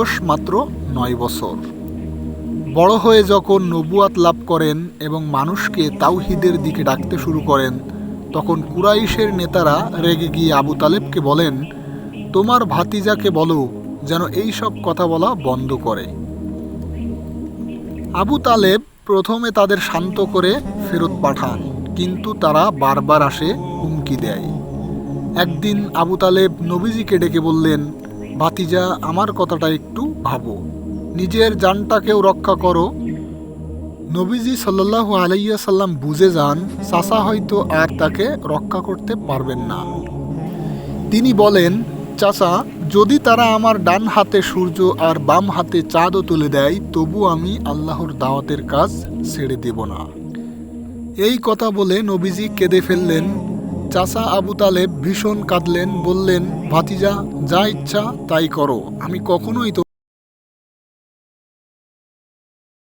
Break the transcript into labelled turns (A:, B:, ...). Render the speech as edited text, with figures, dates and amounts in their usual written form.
A: বয়স মাত্র 9 বছর। বড় হয়ে যখন নবুয়াত লাভ করেন এবং মানুষকে তাওহীদের দিকে ডাকতে শুরু করেন, তখন কুরাইশের নেতারা রেগে গিয়ে আবু তালেবকে বলেন, তোমার ভাতিজাকে বলো যেন এই সব কথা বলা বন্ধ করে। আবু তালেব প্রথমে তাদের শান্ত করে ফেরত পাঠান, কিন্তু তারা বারবার আসে হুমকি দেয়। একদিন আবু তালেব নবীজিকে ডেকে বললেন, ভাতিজা, আমার কথাটা একটু ভাবো, নিজের জানটাকেও রক্ষা করো। নবীজি সাল্লাল্লাহু আলাইহি সাল্লাম বুঝে যান চাচা হয়তো আর তাকে রক্ষা করতে পারবেন না। তিনি বলেন, চাচা, যদি তারা আমার ডান হাতে সূর্য আর বাম হাতে চাঁদও তুলে দেয়, তবু আমি আল্লাহর দাওয়াতের কাজ ছেড়ে দেব না। এই কথা বলে নবীজি কেঁদে ফেললেন। চাচা আবু তালেব ভীষণ কাঁদলেন, বললেন, ভাতিজা, যা ইচ্ছা তাই করো, আমি কখনোই